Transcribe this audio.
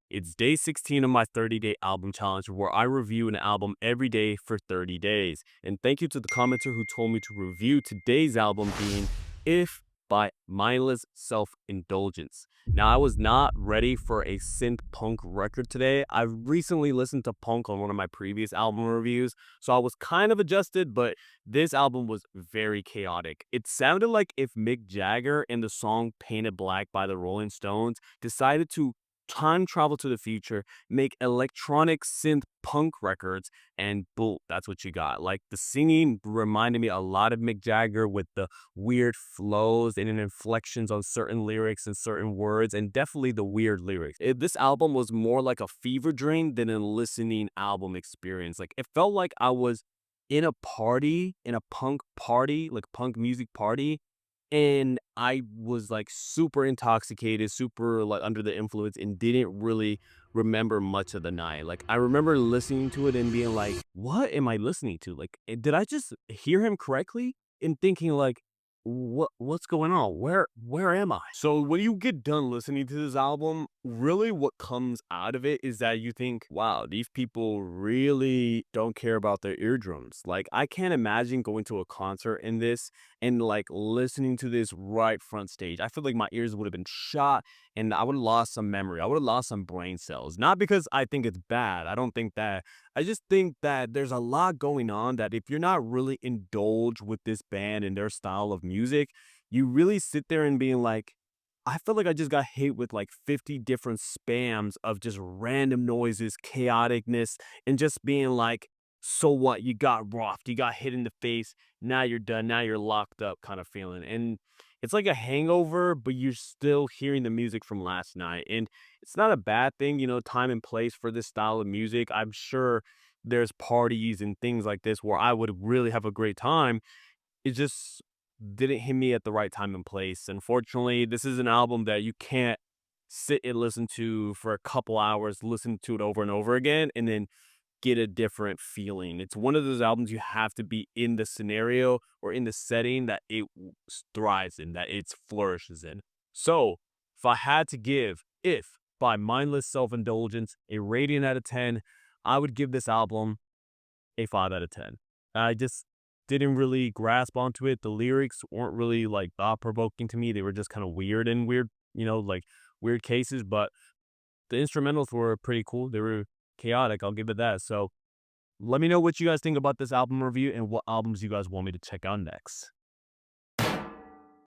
It's day 16 of my 30-day album challenge where I review an album every day for 30 days. And thank you to the commenter who told me to review today's album being If by Mindless Self-Indulgence. Now, I was not ready for a synth punk record today. I recently listened to punk on one of my previous album reviews, so I was kind of adjusted, but this album was very chaotic. It sounded like if Mick Jagger in the song Painted Black by the Rolling Stones decided to time travel to the future, make electronic synth punk records, and boom, that's what you got. Like the singing reminded me a lot of Mick Jagger with the weird flows and inflections on certain lyrics and certain words, and definitely the weird lyrics. This album was more like a fever dream than a listening album experience. Like it felt like I was in a party, in a punk party, like punk music party, and I was, like, super intoxicated, super, like, under the influence, and didn't really remember much of the night. Like, I remember listening to it and being like, "What am I listening to? Like, did I just hear him correctly?" And thinking like, what's going on? Where am I?" So, when you get done listening to this album, really what comes out of it is that you think, "Wow, these people really don't care about their eardrums." Like, I can't imagine going to a concert in this and like listening to this right front stage. I feel like my ears would have been shot and I would have lost some memory. I would have lost some brain cells. Not because I think it's bad. I don't think that. I just think that there's a lot going on that if you're not really indulged with this band and their style of music, you really sit there and being like, I feel like I just got hit with like 50 different spams of just random noises, chaoticness, and just being like, so what? You got roffed, you got hit in the face, now you're done, now you're locked up kind of feeling. And it's like a hangover, but you're still hearing the music from last night. And it's not a bad thing, time and place for this style of music. I'm sure there's parties and things like this where I would really have a great time. It just didn't hit me at the right time and place. Unfortunately, this is an album that you can't sit and listen to for a couple hours, listen to it over and over again, and then get a different feeling. It's one of those albums you have to be in the scenario or in the setting that it thrives in, that it flourishes in. So, if I had to give If by Mindless Self-Indulgence a rating out of 10, I would give this album a 5 out of 10. I just didn't really grasp onto it. The lyrics weren't really like thought provoking to me. They were just kind of weird and weird, like weird cases, but the instrumentals were pretty cool. They were chaotic. I'll give it that. So let me know what you guys think about this album review and what albums you guys want me to check out next.